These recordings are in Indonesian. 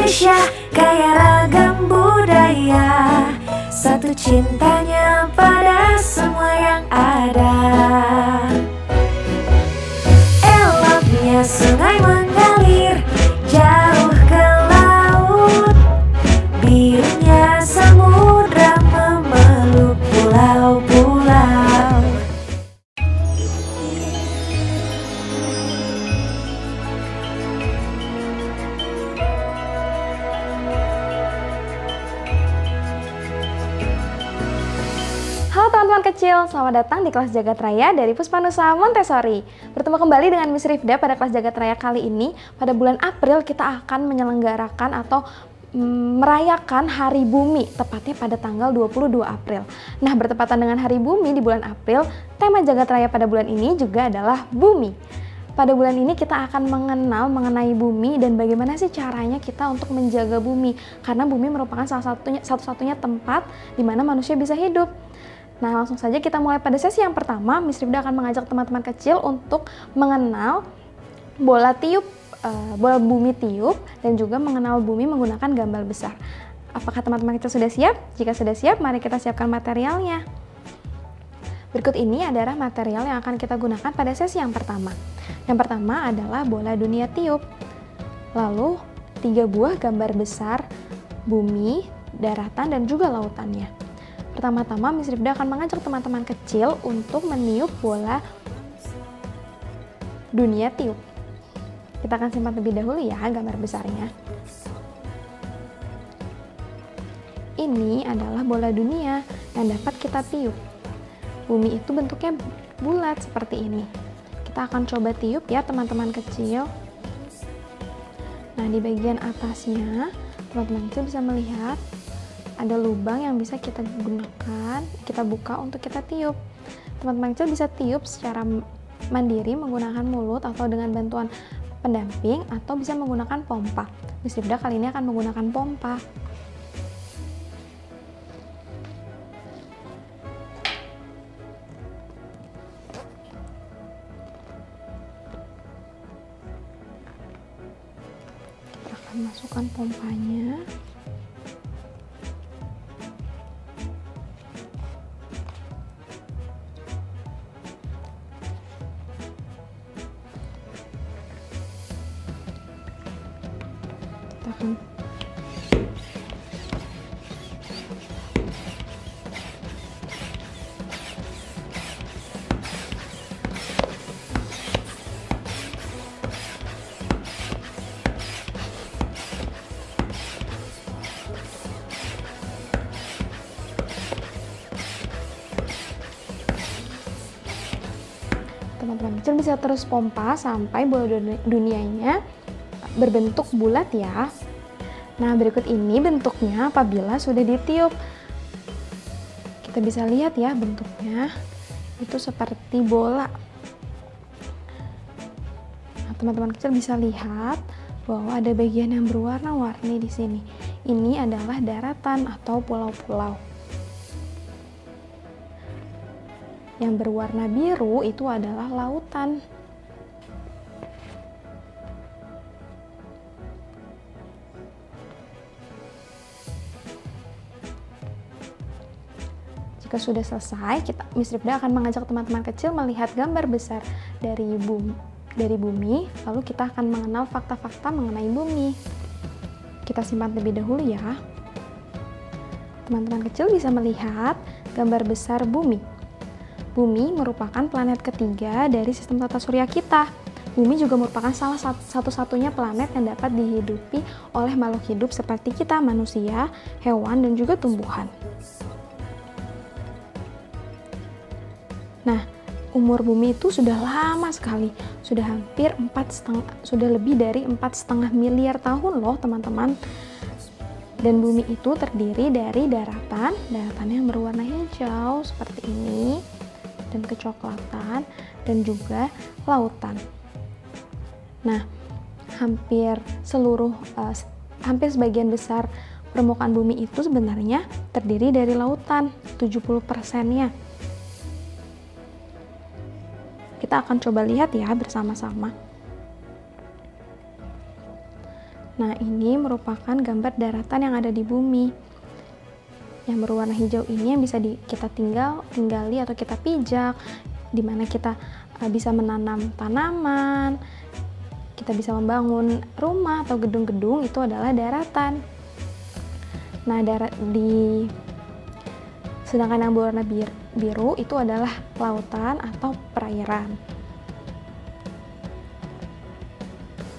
Indonesia kaya ragam budaya, satu cintanya pada semua yang ada. Eloknya sungai mengalir jauh ke laut, birunya samudra memeluk pulau-pulau. Halo teman-teman kecil, selamat datang di kelas Jagat Raya dari Puspanusa Montessori. Bertemu kembali dengan Miss Rifda pada kelas Jagat Raya kali ini. Pada bulan April kita akan menyelenggarakan atau merayakan Hari Bumi, tepatnya pada tanggal 22 April. Nah, bertepatan dengan Hari Bumi di bulan April, tema Jagat Raya pada bulan ini juga adalah bumi. Pada bulan ini kita akan mengenal mengenai bumi dan bagaimana sih caranya kita untuk menjaga bumi. Karena bumi merupakan satu-satunya tempat di mana manusia bisa hidup. Nah, langsung saja kita mulai pada sesi yang pertama. Miss Rifda akan mengajak teman-teman kecil untuk mengenal bola bumi tiup dan juga mengenal bumi menggunakan gambar besar. Apakah teman-teman kecil sudah siap? Jika sudah siap, mari kita siapkan materialnya. Berikut ini adalah material yang akan kita gunakan pada sesi yang pertama. Yang pertama adalah bola dunia tiup. Lalu 3 buah gambar besar bumi, daratan, dan juga lautannya. Pertama-tama Miss Rifda akan mengajak teman-teman kecil untuk meniup bola dunia tiup. Kita akan simpan terlebih dahulu ya gambar besarnya. Ini adalah bola dunia yang dapat kita tiup. Bumi itu bentuknya bulat seperti ini. Kita akan coba tiup ya teman-teman kecil. Nah, di bagian atasnya teman-teman kecil bisa melihat ada lubang yang bisa kita gunakan, kita buka untuk kita tiup. Teman-teman kecil bisa tiup secara mandiri menggunakan mulut atau dengan bantuan pendamping, atau bisa menggunakan pompa. Miss Rifda kali ini akan menggunakan pompa. Kita akan masukkan pompanya. Teman-teman kecil bisa terus pompa sampai bola dunianya berbentuk bulat ya. Nah, berikut ini bentuknya apabila sudah ditiup. Kita bisa lihat ya bentuknya itu seperti bola. Nah, teman-teman kecil bisa lihat bahwa ada bagian yang berwarna-warni di sini. Ini adalah daratan atau pulau-pulau. Yang berwarna biru itu adalah lautan. Jika sudah selesai, Miss Rifda akan mengajak teman-teman kecil melihat gambar besar dari bumi, lalu kita akan mengenal fakta-fakta mengenai bumi. Kita simpan terlebih dahulu ya. Teman-teman kecil bisa melihat gambar besar bumi. Bumi merupakan planet ketiga dari sistem tata surya kita. Bumi juga merupakan salah satu-satunya planet yang dapat dihidupi oleh makhluk hidup seperti kita, manusia, hewan, dan juga tumbuhan. Nah, umur bumi itu sudah lama sekali, sudah lebih dari 4,5 miliar tahun loh teman-teman. Dan bumi itu terdiri dari daratan yang berwarna hijau seperti ini, dan kecoklatan, dan juga lautan. Nah, hampir sebagian besar permukaan bumi itu sebenarnya terdiri dari lautan, 70%-nya. Kita akan coba lihat ya bersama-sama. Nah, ini merupakan gambar daratan yang ada di bumi. Yang berwarna hijau ini yang bisa kita tinggali atau kita pijak, di mana kita bisa menanam tanaman, kita bisa membangun rumah atau gedung-gedung, itu adalah daratan. Nah, sedangkan yang berwarna biru itu adalah lautan atau perairan.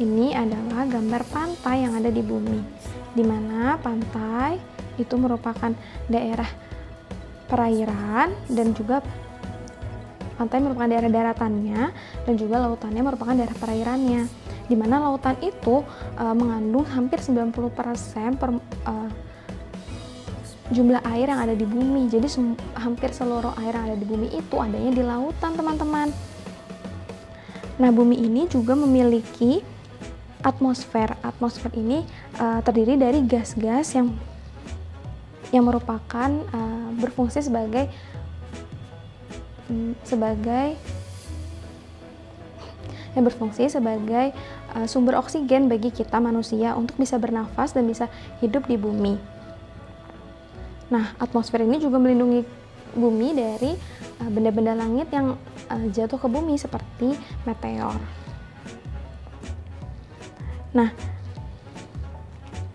Ini adalah gambar pantai yang ada di bumi, di mana pantai itu merupakan daerah perairan dan juga pantai merupakan daerah daratannya dan juga lautannya merupakan daerah perairannya, di mana lautan itu mengandung hampir 90% jumlah air yang ada di bumi. Jadi hampir seluruh air yang ada di bumi itu adanya di lautan, teman-teman. Nah, bumi ini juga memiliki atmosfer. Atmosfer ini terdiri dari gas-gas yang merupakan berfungsi sebagai sumber oksigen bagi kita manusia untuk bisa bernafas dan bisa hidup di bumi. Nah, atmosfer ini juga melindungi bumi dari benda-benda langit yang jatuh ke bumi seperti meteor. Nah,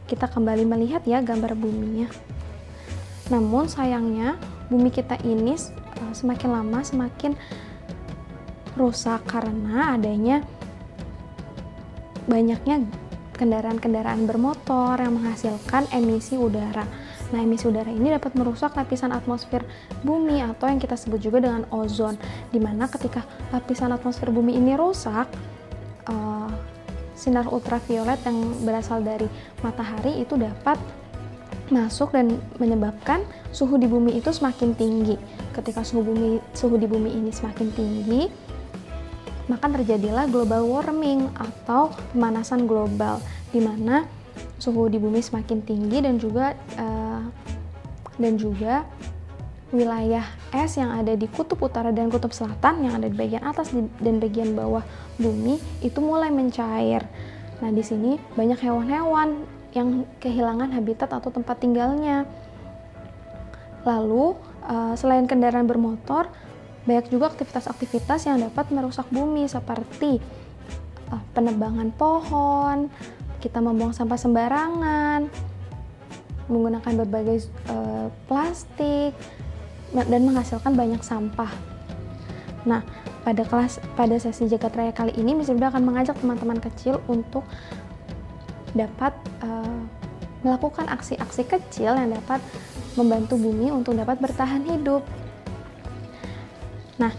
kita kembali melihat ya gambar buminya. Namun sayangnya bumi kita ini semakin lama semakin rusak karena adanya banyaknya kendaraan-kendaraan bermotor yang menghasilkan emisi udara. Nah, emisi udara ini dapat merusak lapisan atmosfer bumi atau yang kita sebut juga dengan ozon, dimana ketika lapisan atmosfer bumi ini rusak, sinar ultraviolet yang berasal dari matahari itu dapat masuk dan menyebabkan suhu di bumi itu semakin tinggi. Ketika suhu di bumi ini semakin tinggi, maka terjadilah global warming atau pemanasan global, di mana suhu di bumi semakin tinggi dan juga wilayah es yang ada di kutub utara dan kutub selatan yang ada di bagian atas dan bagian bawah bumi itu mulai mencair. Nah, di sini banyak hewan-hewan yang kehilangan habitat atau tempat tinggalnya. Lalu, selain kendaraan bermotor, banyak juga aktivitas-aktivitas yang dapat merusak bumi seperti penebangan pohon, kita membuang sampah sembarangan, menggunakan berbagai plastik, dan menghasilkan banyak sampah. Nah, pada sesi Jagat Raya kali ini, Miss Rifda akan mengajak teman-teman kecil untuk dapat melakukan aksi-aksi kecil yang dapat membantu bumi untuk dapat bertahan hidup. Nah,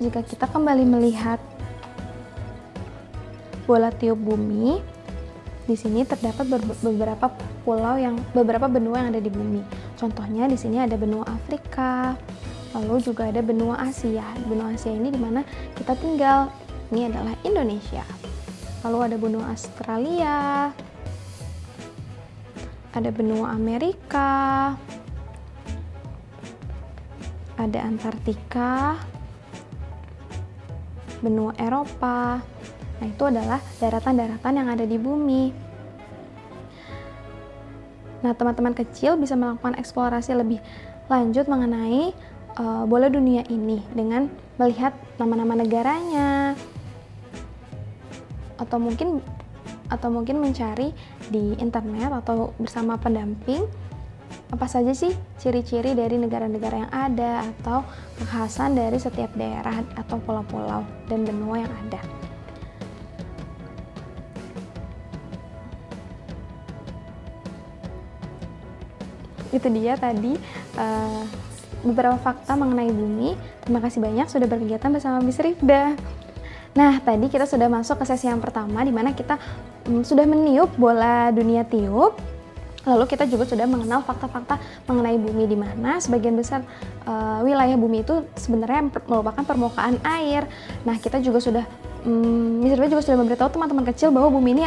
jika kita kembali melihat bola tiup bumi, di sini terdapat beberapa benua yang ada di bumi. Contohnya di sini ada benua Afrika, lalu juga ada benua Asia. Benua Asia ini di mana kita tinggal. Ini adalah Indonesia. Lalu ada benua Australia, ada benua Amerika, ada Antartika, benua Eropa. Nah, itu adalah daratan-daratan yang ada di bumi. Nah, teman-teman kecil bisa melakukan eksplorasi lebih lanjut mengenai bola dunia ini dengan melihat nama-nama negaranya, atau mungkin mencari di internet atau bersama pendamping apa saja sih ciri-ciri dari negara-negara yang ada atau kekhasan dari setiap daerah atau pulau-pulau dan benua yang ada. Itu dia tadi beberapa fakta mengenai bumi. Terima kasih banyak sudah berkegiatan bersama Miss Rifda. Nah, tadi kita sudah masuk ke sesi yang pertama di mana kita sudah meniup bola dunia tiup. Lalu kita juga sudah mengenal fakta-fakta mengenai bumi, di mana sebagian besar wilayah bumi itu sebenarnya merupakan permukaan air. Nah, kita juga sudah Miss Rifda juga sudah memberitahu teman-teman kecil bahwa bumi ini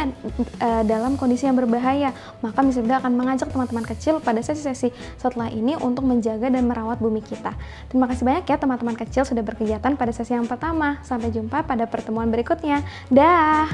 dalam kondisi yang berbahaya. Maka Miss Rifda akan mengajak teman-teman kecil pada sesi-sesi setelah ini untuk menjaga dan merawat bumi kita. Terima kasih banyak ya teman-teman kecil sudah berkegiatan pada sesi yang pertama. Sampai jumpa pada pertemuan berikutnya. Dah.